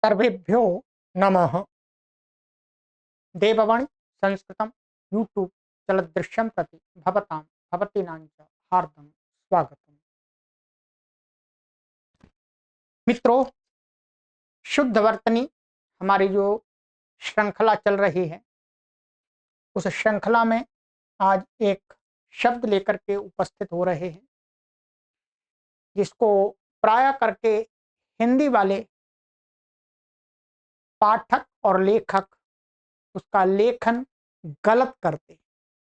सर्वेभ्यो नमः। देववाणी संस्कृतम यूट्यूब चलदृश्यम प्रति भवतां भवतीनां च हार्दं स्वागतम्। मित्रों, शुद्ध वर्तनी हमारी जो श्रृंखला चल रही है, उस श्रृंखला में आज एक शब्द लेकर के उपस्थित हो रहे हैं, जिसको प्राय करके हिंदी वाले पाठक और लेखक उसका लेखन गलत करते हैं।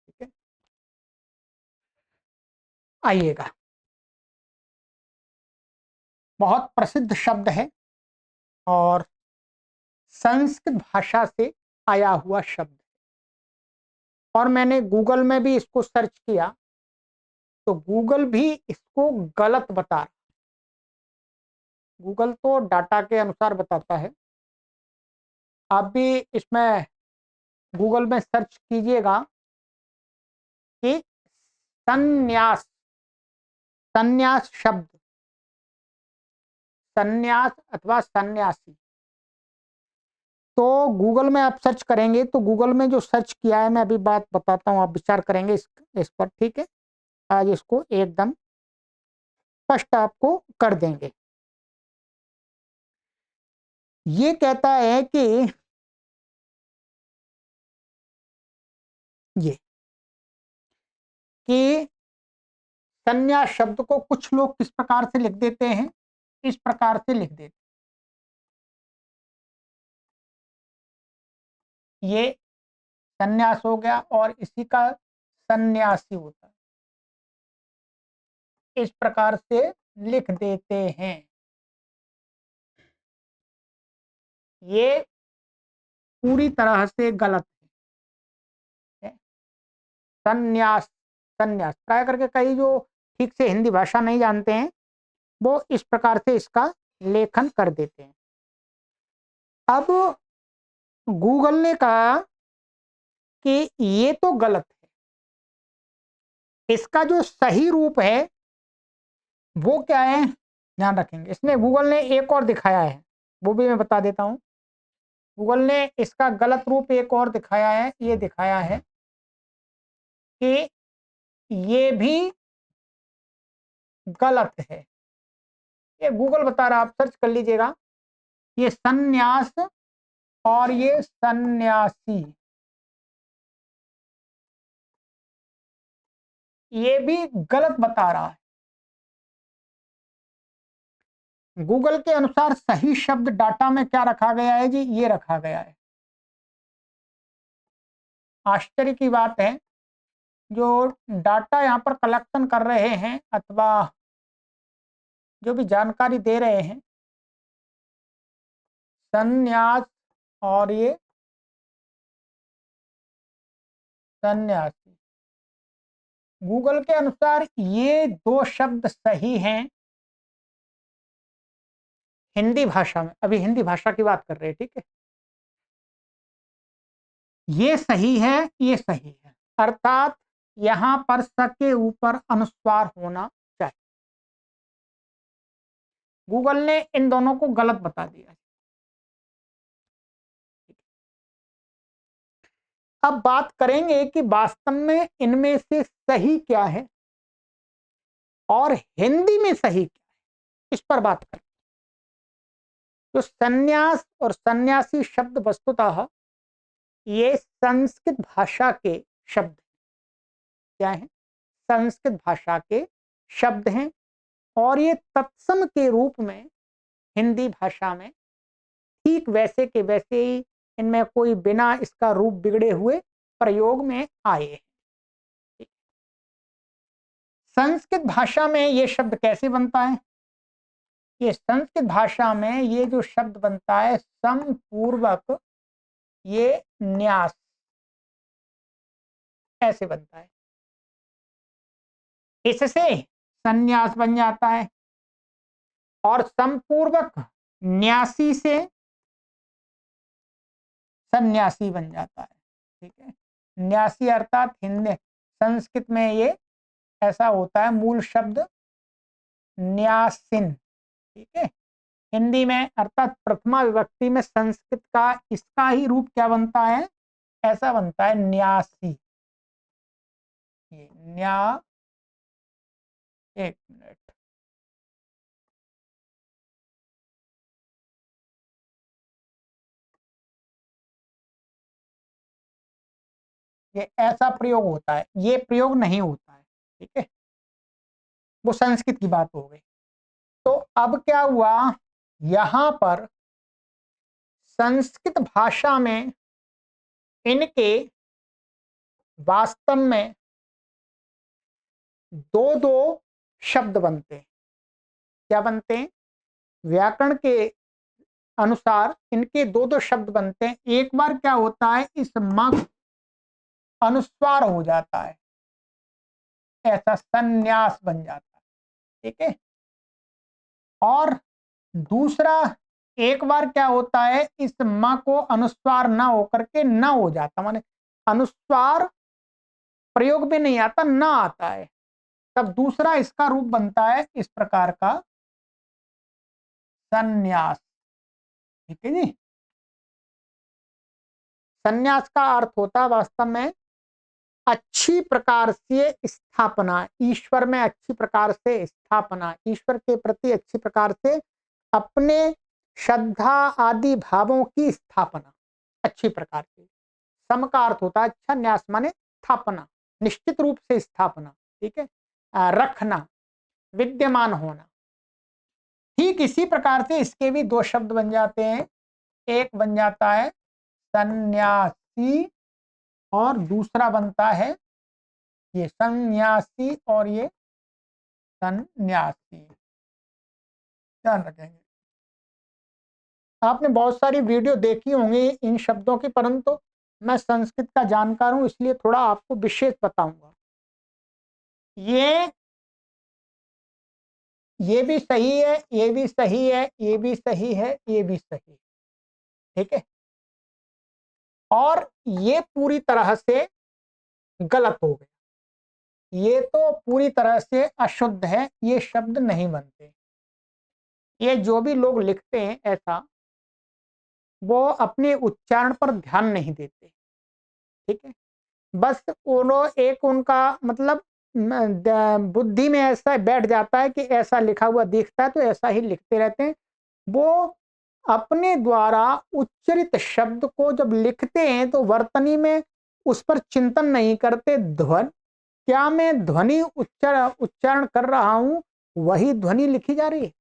ठीक है, आइएगा। बहुत प्रसिद्ध शब्द है और संस्कृत भाषा से आया हुआ शब्द है, और मैंने गूगल में भी इसको सर्च किया तो गूगल भी इसको गलत बता रहा। गूगल तो डाटा के अनुसार बताता है। आप भी इसमें गूगल में सर्च कीजिएगा कि संन्यास, संन्यास शब्द, संन्यास अथवा सन्यासी, तो गूगल में आप सर्च करेंगे तो गूगल में जो सर्च किया है, मैं अभी बात बताता हूँ, आप विचार करेंगे इस पर। ठीक है, आज इसको एकदम स्पष्ट आपको कर देंगे। ये कहता है कि ये कि संन्यास शब्द को कुछ लोग किस प्रकार से लिख देते हैं, इस प्रकार से लिख देते, ये संन्यास हो गया और इसी का सन्यासी होता है, इस प्रकार से लिख देते हैं। ये पूरी तरह से गलत है। संन्यास, संन्यास प्राय करके कई जो ठीक से हिंदी भाषा नहीं जानते हैं, वो इस प्रकार से इसका लेखन कर देते हैं। अब गूगल ने कहा कि ये तो गलत है, इसका जो सही रूप है वो क्या है, ध्यान रखेंगे। इसने गूगल ने एक और दिखाया है, वो भी मैं बता देता हूं। गूगल ने इसका गलत रूप एक और दिखाया है, ये दिखाया है कि ये भी गलत है। ये गूगल बता रहा, आप सर्च कर लीजिएगा। ये संन्यास और ये सन्यासी, ये भी गलत बता रहा है। गूगल के अनुसार सही शब्द डाटा में क्या रखा गया है जी, ये रखा गया है। आश्चर्य की बात है, जो डाटा यहाँ पर कलेक्शन कर रहे हैं अथवा जो भी जानकारी दे रहे हैं, संन्यास और ये सन्यासी, गूगल के अनुसार ये दो शब्द सही हैं हिंदी भाषा में। अभी हिंदी भाषा की बात कर रहे हैं, ठीक है। ये सही है, ये सही है, अर्थात यहां पर स के ऊपर अनुस्वार होना चाहिए। गूगल ने इन दोनों को गलत बता दिया। अब बात करेंगे कि वास्तव में इनमें से सही क्या है और हिंदी में सही क्या है, इस पर बात करें। तो संन्यास और सन्यासी शब्द वस्तुतः ये संस्कृत भाषा के शब्द क्या हैं, संस्कृत भाषा के शब्द हैं, और ये तत्सम के रूप में हिंदी भाषा में ठीक वैसे के वैसे ही, इनमें कोई बिना इसका रूप बिगड़े हुए प्रयोग में आए हैं। संस्कृत भाषा में ये शब्द कैसे बनता है, ये संस्कृत भाषा में ये जो शब्द बनता है समपूर्वक ये न्यास, ऐसे बनता है। इससे संन्यास बन जाता है और समपूर्वक न्यासी से सन्यासी बन जाता है। ठीक है, न्यासी अर्थात हिंदी संस्कृत में ये ऐसा होता है, मूल शब्द न्यासिन। ठीक है, हिंदी में अर्थात प्रथमा विभक्ति में संस्कृत का इसका ही रूप क्या बनता है, ऐसा बनता है न्यासी। ये न्या, एक मिनट, ये ऐसा प्रयोग होता है, ये प्रयोग नहीं होता है। ठीक है, वो संस्कृत की बात हो गई। तो अब क्या हुआ, यहां पर संस्कृत भाषा में इनके वास्तव में दो दो शब्द बनते हैं। क्या बनते हैं, व्याकरण के अनुसार इनके दो दो शब्द बनते हैं। एक बार क्या होता है, इस म अनुस्वार हो जाता है, ऐसा संन्यास बन जाता है। ठीक है, और दूसरा एक बार क्या होता है, इस म को अनुस्वार ना होकर के न हो जाता, माने अनुस्वार प्रयोग में नहीं आता, ना आता है, तब दूसरा इसका रूप बनता है इस प्रकार का संन्यास। ठीक है जी, संन्यास का अर्थ होता है वास्तव में अच्छी प्रकार से स्थापना, ईश्वर में अच्छी प्रकार से स्थापना, ईश्वर के प्रति अच्छी प्रकार से अपने श्रद्धा आदि भावों की स्थापना, अच्छी प्रकार से। सम का अर्थ होता है अच्छा, न्यास माने स्थापना, निश्चित रूप से स्थापना। ठीक है, रखना, विद्यमान होना। ठीक इसी प्रकार से इसके भी दो शब्द बन जाते हैं, एक बन जाता है सन्यासी और दूसरा बनता है ये सन्यासी और ये सन्यासी। ध्यान रखेंगे, आपने बहुत सारी वीडियो देखी होंगी इन शब्दों की, परंतु मैं संस्कृत का जानकार हूं इसलिए थोड़ा आपको विशेष बताऊंगा। ये भी सही है, ये भी सही है, ये भी सही है, ये भी सही है। ठीक है, और ये पूरी तरह से गलत हो गया, ये तो पूरी तरह से अशुद्ध है, ये शब्द नहीं बनते। ये जो भी लोग लिखते हैं ऐसा, वो अपने उच्चारण पर ध्यान नहीं देते। ठीक है, बस एक उनका मतलब बुद्धि में ऐसा बैठ जाता है कि ऐसा लिखा हुआ दिखता है तो ऐसा ही लिखते रहते हैं। वो अपने द्वारा उच्चरित शब्द को जब लिखते हैं तो वर्तनी में उस पर चिंतन नहीं करते, क्या मैं ध्वनि उच्चारण कर रहा हूं, वही ध्वनि लिखी जा रही है।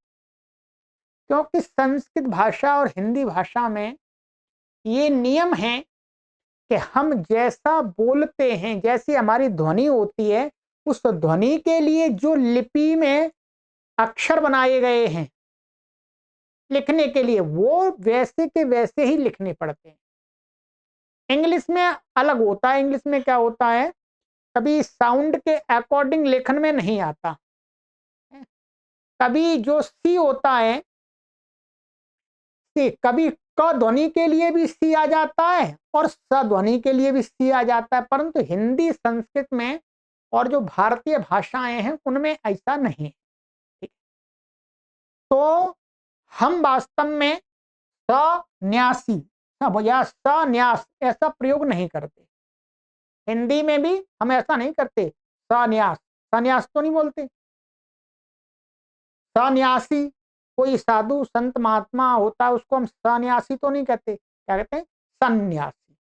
क्योंकि संस्कृत भाषा और हिंदी भाषा में ये नियम है कि हम जैसा बोलते हैं, जैसी हमारी ध्वनि होती है, उस ध्वनि के लिए जो लिपि में अक्षर बनाए गए हैं लिखने के लिए, वो वैसे के वैसे ही लिखने पड़ते हैं। इंग्लिश में अलग होता है, इंग्लिश में क्या होता है, कभी साउंड के अकॉर्डिंग लिखन में नहीं आता, कभी जो सी होता है, कभी क ध्वनि के लिए भी सी आ जाता है और स ध्वनि के लिए भी सी आ जाता है, परंतु हिंदी संस्कृत में और जो भारतीय भाषाएं हैं उनमें ऐसा नहीं है। तो हम वास्तव में सन्यासी या सन्यास ऐसा प्रयोग नहीं करते, हिंदी में भी हम ऐसा नहीं करते, सन्यास, सन्यास तो नहीं बोलते। सन्यासी कोई साधु संत महात्मा होता है उसको हम सन्यासी तो नहीं कहते, क्या कहते हैं, सन्यासी।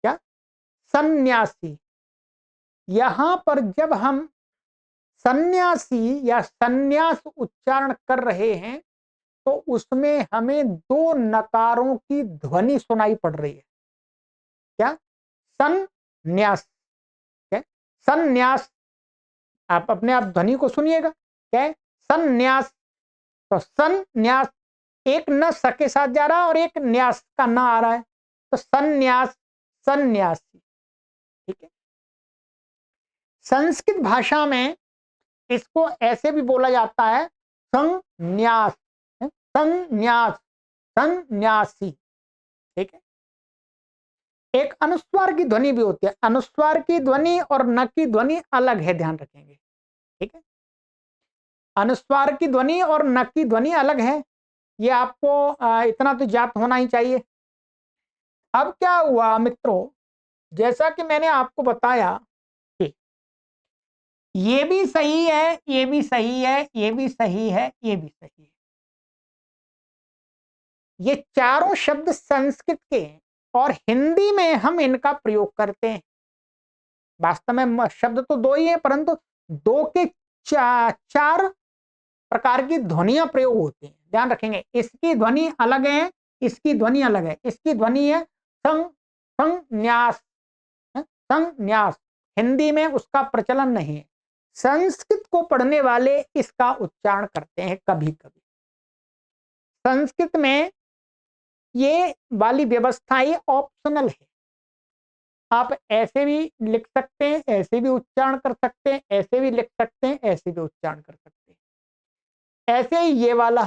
क्या, सन्यासी। यहां पर जब हम सन्यासी या सन्यास उच्चारण कर रहे हैं तो उसमें हमें दो नकारों की ध्वनि सुनाई पड़ रही है। क्या, सन्यास, क्या, सन्यास, आप अपने आप ध्वनि को सुनिएगा, क्या है, सन्यास। तो सन्यास, एक न स के साथ जा रहा है और एक न्यास का न आ रहा है, तो सन्यास, सन्यासी। ठीक है, संस्कृत भाषा में इसको ऐसे भी बोला जाता है संन्यास, संन्यास, सन्यासी। ठीक है, एक अनुस्वार की ध्वनि भी होती है, अनुस्वार की ध्वनि और न की ध्वनि अलग है, ध्यान रखेंगे। ठीक है, अनुस्वार की ध्वनि और न की ध्वनि अलग है। ये आपको इतना तो ज्ञात होना ही चाहिए। अब क्या हुआ मित्रों, जैसा कि मैंने आपको बताया कि ये भी सही है, ये भी सही है, ये भी सही है, ये भी सही है। ये चारों शब्द संस्कृत के हैं और हिंदी में हम इनका प्रयोग करते हैं। वास्तव में शब्द तो दो ही है, परंतु दो के चार प्रकार की ध्वनियां प्रयोग होती हैं। ध्यान रखेंगे, इसकी ध्वनि अलग है, इसकी ध्वनि अलग है। इसकी ध्वनि है संग, संन्यास, संन्यास। हिंदी में उसका प्रचलन नहीं है। संस्कृत को पढ़ने वाले इसका उच्चारण करते हैं कभी कभी। संस्कृत में ये वाली व्यवस्था ही ऑप्शनल है। आप ऐसे भी लिख सकते हैं, ऐसे भी उच्चारण कर सकते हैं, ऐसे भी लिख सकते हैं, ऐसे भी उच्चारण कर सकते हैं। ऐसे ही ये वाला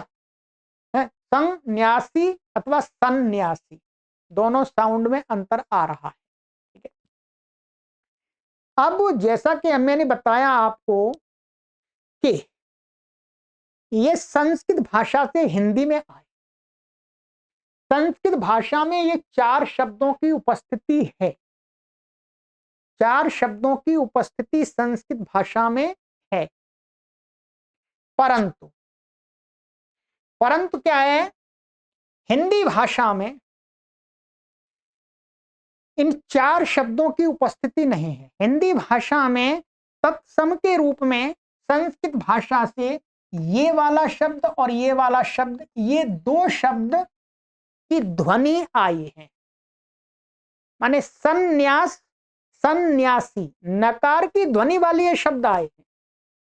है संन्यासी अथवा सन्यासी, दोनों साउंड में अंतर आ रहा है। ठीक है। अब जैसा कि मैंने बताया आपको कि ये संस्कृत भाषा से हिंदी में आए। संस्कृत भाषा में ये चार शब्दों की उपस्थिति है। चार शब्दों की उपस्थिति संस्कृत भाषा में है। परंतु परंतु क्या है, हिंदी भाषा में इन चार शब्दों की उपस्थिति नहीं है। हिंदी भाषा में तत्सम के रूप में संस्कृत भाषा से ये वाला शब्द और ये वाला शब्द, ये दो शब्द की ध्वनि आई है। माने संन्यास, सन्यासी, नकार की ध्वनि वाले ये शब्द आए हैं।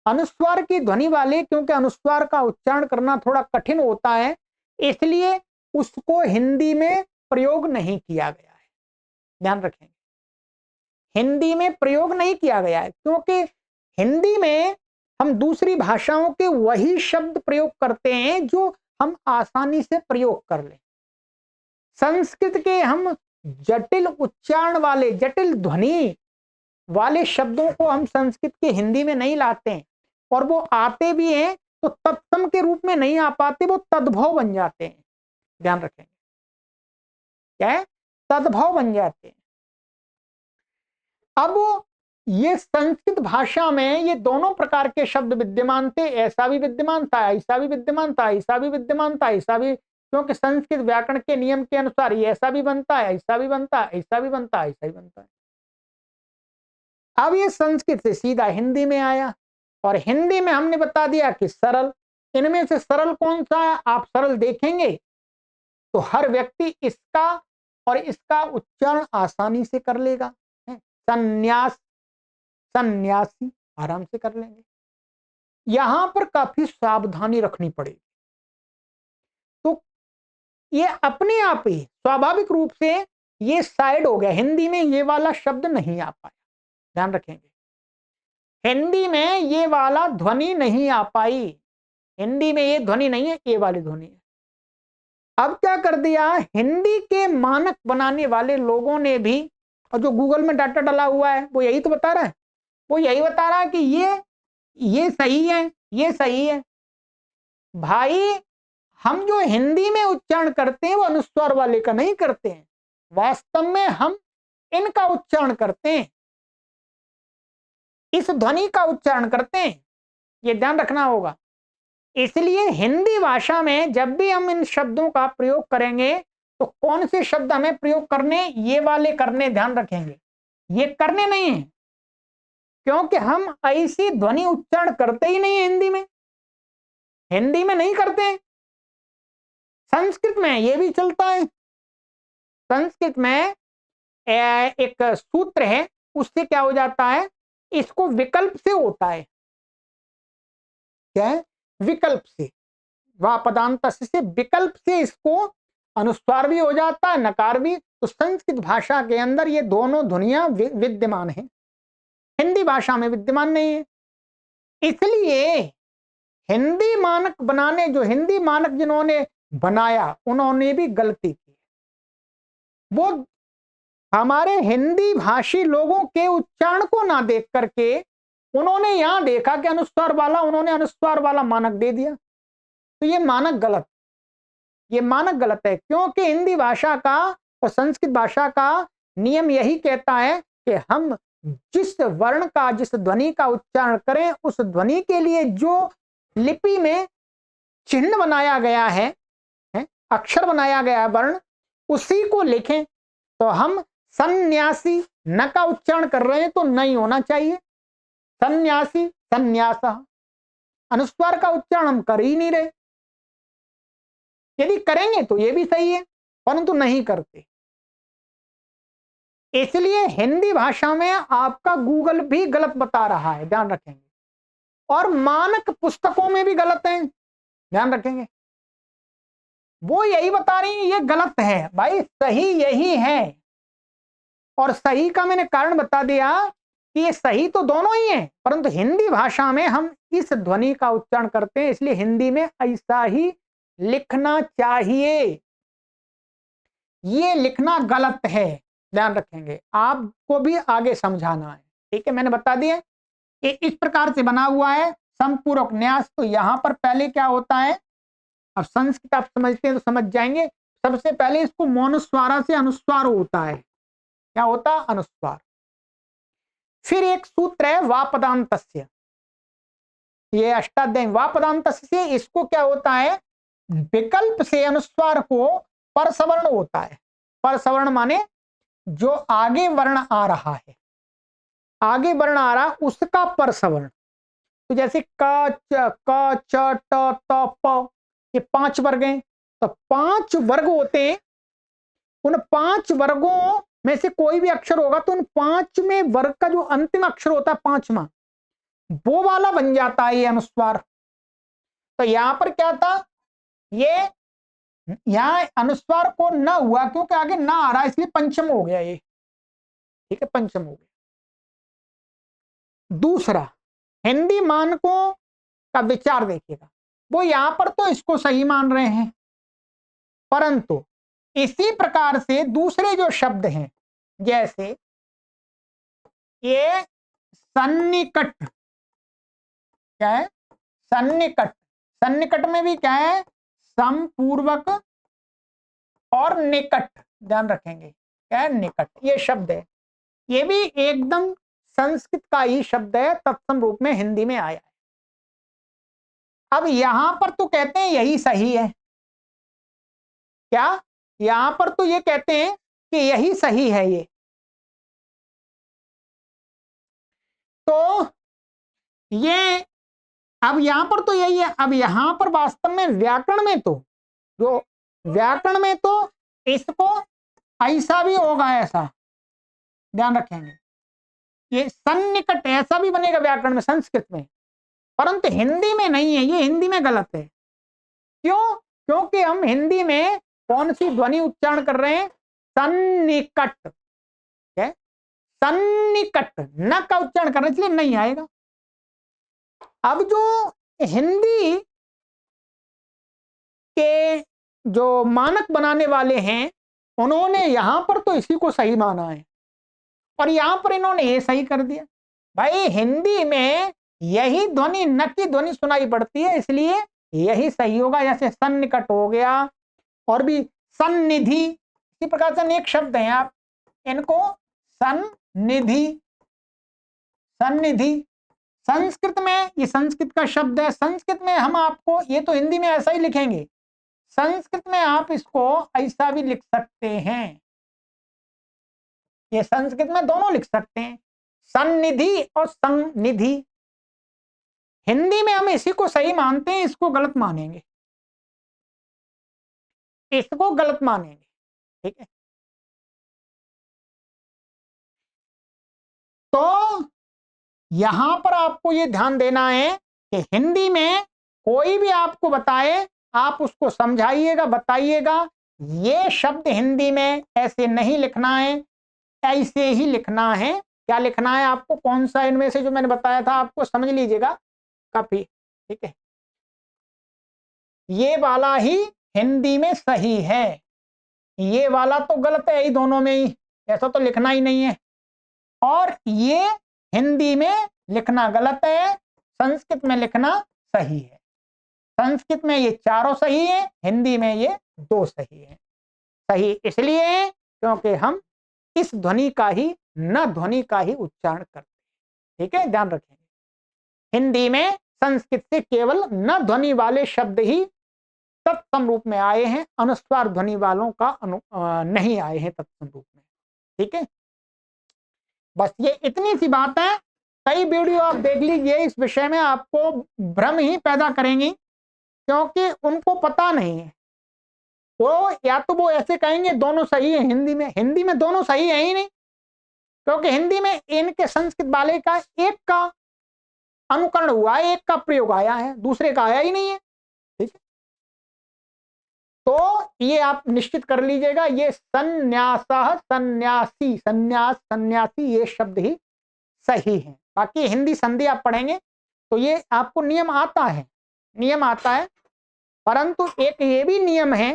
अनुस्वार की ध्वनि वाले, क्योंकि अनुस्वार का उच्चारण करना थोड़ा कठिन होता है, इसलिए उसको हिंदी में प्रयोग नहीं किया गया है। ध्यान रखेंगे, हिंदी में प्रयोग नहीं किया गया है, क्योंकि हिंदी में हम दूसरी भाषाओं के वही शब्द प्रयोग करते हैं जो हम आसानी से प्रयोग कर लें। संस्कृत के हम जटिल उच्चारण वाले, जटिल ध्वनि वाले शब्दों को हम संस्कृत के हिंदी में नहीं लाते हैं, और वो आते भी हैं तो तत्सम के रूप में नहीं आ पाते, वो तद्भव बन जाते हैं। ध्यान रखेंगे, क्या है, तद्भव बन जाते हैं। अब ये संस्कृत भाषा में ये दोनों प्रकार के शब्द विद्यमान थे। ऐसा भी विद्यमान था, ऐसा भी विद्यमान था, ऐसा भी विद्यमान था, ऐसा भी, क्योंकि संस्कृत व्याकरण के नियम के अनुसार ये ऐसा भी बनता है, ऐसा भी बनता है, ऐसा भी बनता है, ऐसा भी बनता है। अब ये संस्कृत से सीधा हिंदी में आया और हिंदी में हमने बता दिया कि सरल। इनमें से सरल कौन सा है, आप सरल देखेंगे तो हर व्यक्ति इसका और इसका उच्चारण आसानी से कर लेगा। संन्यास, सन्यासी आराम से कर लेंगे। यहां पर काफी सावधानी रखनी पड़ेगी। तो ये अपने आप ही स्वाभाविक रूप से ये साइड हो गया, हिंदी में ये वाला शब्द नहीं आ पाया। ध्यान रखेंगे, हिंदी में ये वाला ध्वनि नहीं आ पाई। हिंदी में ये ध्वनि नहीं है, ये वाली ध्वनि है। अब क्या कर दिया, हिंदी के मानक बनाने वाले लोगों ने भी, और जो गूगल में डाटा डाला हुआ है वो यही तो बता रहा है, वो यही बता रहा है कि ये सही है, ये सही है। भाई, हम जो हिंदी में उच्चारण करते हैं वो अनुस्वार वाले का नहीं करते हैं, वास्तव में हम इनका उच्चारण करते हैं, इस ध्वनि का उच्चारण करते हैं। ये ध्यान रखना होगा। इसलिए हिंदी भाषा में जब भी हम इन शब्दों का प्रयोग करेंगे तो कौन से शब्द हमें प्रयोग करने, ये वाले करने, ध्यान रखेंगे, ये करने नहीं है, क्योंकि हम ऐसी ध्वनि उच्चारण करते ही नहीं है हिंदी में। हिंदी में नहीं करते हैं, संस्कृत में ये भी चलता है। संस्कृत में एक सूत्र है, उससे क्या हो जाता है, इसको विकल्प से होता है। क्या है, विकल्प से, वह पदांत से विकल्प से इसको अनुस्वार भी हो जाता है, नकार भी। तो संस्कृत भाषा के अंदर ये दोनों ध्वनियां विद्यमान हैं, हिंदी भाषा में विद्यमान नहीं है। इसलिए हिंदी मानक बनाने, जो हिंदी मानक जिन्होंने बनाया, उन्होंने भी गलती की। वो हमारे हिंदी भाषी लोगों के उच्चारण को ना देख करके उन्होंने यहां देखा कि अनुस्वार वाला, उन्होंने अनुस्वार वाला मानक दे दिया। तो ये मानक गलत। ये मानक गलत है, क्योंकि हिंदी भाषा का और संस्कृत भाषा का नियम यही कहता है कि हम जिस वर्ण का, जिस ध्वनि का उच्चारण करें, उस ध्वनि के लिए जो लिपि में चिन्ह बनाया गया है, अक्षर बनाया गया है, वर्ण, उसी को लिखें। तो हम सन्यासी न का उच्चारण कर रहे हैं तो नहीं होना चाहिए सन्यासी, संन्यास। अनुस्वार का उच्चारण हम कर ही नहीं रहे, यदि करेंगे तो ये भी सही है, परंतु नहीं करते। इसलिए हिंदी भाषा में आपका गूगल भी गलत बता रहा है, ध्यान रखेंगे, और मानक पुस्तकों में भी गलत है, ध्यान रखेंगे। वो यही बता रही है ये गलत है, भाई सही यही है। और सही का मैंने कारण बता दिया कि ये सही तो दोनों ही है, परंतु हिंदी भाषा में हम इस ध्वनि का उच्चारण करते हैं, इसलिए हिंदी में ऐसा ही लिखना चाहिए। ये लिखना गलत है, ध्यान रखेंगे, आपको भी आगे समझाना है। ठीक है, मैंने बता दिया कि इस प्रकार से बना हुआ है समपूरक न्यास। तो यहां पर पहले क्या होता है, अब संस्कृत आप समझते हैं तो समझ जाएंगे। सबसे पहले इसको मौनुस्वारा से अनुस्वार होता है, क्या होता है, अनुस्वार। फिर एक सूत्र है वापदांतस्य, ये अष्टाध्यायी वापदांतस्य से इसको क्या होता है, विकल्प से अनुस्वार को परसवर्ण होता है। परसवर्ण माने जो आगे वर्ण आ रहा है, आगे वर्ण आ रहा उसका परसवर्ण। तो जैसे क च ट त प, ये 5 वर्ग हैं, तो 5 वर्ग होते हैं। उन 5 वर्गों में से कोई भी अक्षर होगा तो उन 5 में वर्ग का जो अंतिम अक्षर होता है 5वां, वो वाला बन जाता है ये अनुस्वार। तो यहां पर क्या था, ये यहां अनुस्वार को न हुआ क्योंकि आगे ना आ रहा, इसलिए पंचम हो गया ये। ठीक है, पंचम हो गया। दूसरा, हिंदी मानकों का विचार देखिएगा, वो यहां पर तो इसको सही मान रहे हैं, परंतु इसी प्रकार से दूसरे जो शब्द हैं, जैसे ये सन्निकट, क्या है, सन्निकट। सन्निकट में भी क्या है, समपूर्वक और निकट, ध्यान रखेंगे, क्या है, निकट, ये शब्द है। ये भी एकदम संस्कृत का ही शब्द है, तत्सम रूप में हिंदी में आया है। अब यहां पर तो कहते हैं यही सही है, क्या, यहां पर तो ये कहते हैं कि यही सही है ये। तो ये अब यहां पर तो यही है। अब यहां पर वास्तव में व्याकरण में तो, जो व्याकरण में तो इसको ऐसा भी होगा, ऐसा ध्यान रखेंगे, ये सन्निकट ऐसा भी बनेगा व्याकरण में संस्कृत में, परंतु हिंदी में नहीं है, ये हिंदी में गलत है। क्यों, क्योंकि हम हिंदी में कौन सी ध्वनि उच्चारण कर रहे हैं, सन्निकट, क्या, सन्निकट, न का उच्चारण करने, इसलिए नहीं आएगा। अब जो हिंदी के जो मानक बनाने वाले हैं, उन्होंने यहां पर तो इसी को सही माना है, और यहां पर इन्होंने ये सही कर दिया। भाई हिंदी में यही ध्वनि, न की ध्वनि सुनाई पड़ती है, इसलिए यही सही होगा। जैसे सन्निकट हो गया, और भी सन्निधि, इसी प्रकार से अनेक शब्द हैं, आप इनको सन्निधि, सन्निधि संस्कृत में, ये संस्कृत का शब्द है। संस्कृत में हम आपको, ये तो हिंदी में ऐसा ही लिखेंगे, संस्कृत में आप इसको ऐसा भी लिख सकते हैं, ये संस्कृत में दोनों लिख सकते हैं, सन्निधि और संनिधि। हिंदी में हम इसी को सही मानते हैं, इसको गलत मानेंगे, इसको गलत मानेंगे। ठीक है, तो यहां पर आपको ये ध्यान देना है कि हिंदी में कोई भी आपको बताए, आप उसको समझाइएगा, बताइएगा ये शब्द हिंदी में ऐसे नहीं लिखना है, ऐसे ही लिखना है। क्या लिखना है आपको, कौन सा इनमें से जो मैंने बताया था आपको समझ लीजिएगा काफी। ठीक है, ये वाला ही हिंदी में सही है, ये वाला तो गलत है, ही दोनों में ही ऐसा तो लिखना ही नहीं है, और ये हिंदी में लिखना गलत है, संस्कृत में लिखना सही है। संस्कृत में ये चारों सही है, हिंदी में ये दो सही है। सही इसलिए क्योंकि हम इस ध्वनि का ही, न ध्वनि का ही उच्चारण करते हैं। ठीक है, ध्यान रखेंगे। हिंदी में संस्कृत से केवल न ध्वनि वाले शब्द ही तत्सम रूप में आए हैं, अनुस्वार ध्वनि वालों का नहीं आए हैं तत्सम रूप में। ठीक है, बस ये इतनी सी बात है। कई वीडियो आप देख लीजिए इस विषय में, आपको भ्रम ही पैदा करेंगी, क्योंकि उनको पता नहीं है। वो या तो वो ऐसे कहेंगे दोनों सही है, हिंदी में दोनों सही है ही नहीं, क्योंकि हिंदी में इनके संस्कृत वाले का एक का अनुकरण हुआ है, एक का प्रयोग आया है, दूसरे का आया ही नहीं है। ठीक है, तो ये आप निश्चित कर लीजिएगा, ये संन्यास, सन्यासी, संन्यास, सन्यासी, ये शब्द ही सही है। बाकी हिंदी संधि आप पढ़ेंगे तो ये आपको नियम आता है, नियम आता है, परंतु एक ये भी नियम है,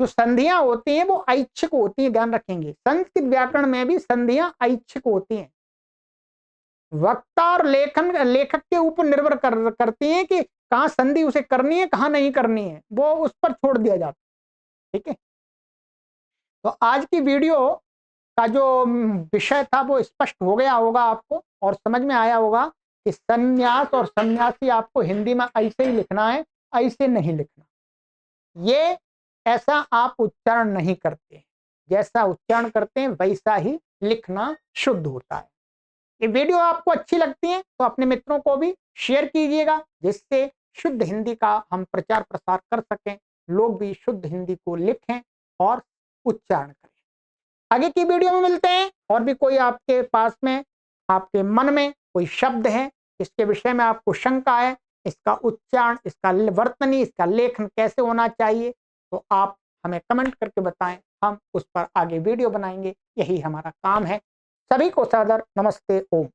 जो संधियां होती हैं वो ऐच्छिक होती हैं, ध्यान रखेंगे। संस्कृत व्याकरण में भी संधियां ऐच्छिक होती हैं, वक्ता और लेखक के ऊपर निर्भर करती हैं कि कहां संधि उसे करनी है, कहां नहीं करनी है, वो उस पर छोड़ दिया जाता है। ठीक है, तो आज की वीडियो का जो विषय था वो स्पष्ट हो गया होगा आपको, और समझ में आया होगा कि संन्यास और सन्यासी आपको हिंदी में ऐसे ही लिखना है, ऐसे नहीं लिखना। ये ऐसा आप उच्चारण नहीं करते, जैसा उच्चारण करते हैं वैसा ही लिखना शुद्ध होता है। ये वीडियो आपको अच्छी लगती है तो अपने मित्रों को भी शेयर कीजिएगा, जिससे शुद्ध हिंदी का हम प्रचार प्रसार कर सकें, लोग भी शुद्ध हिंदी को लिखें और उच्चारण करें। आगे की वीडियो में मिलते हैं। और भी कोई आपके पास में, आपके मन में कोई शब्द है इसके विषय में आपको शंका है, इसका उच्चारण, इसका वर्तनी, इसका लेखन कैसे होना चाहिए, तो आप हमें कमेंट करके बताएं, हम उस पर आगे वीडियो बनाएंगे। यही हमारा काम है। सभी को सादर नमस्ते, ओम।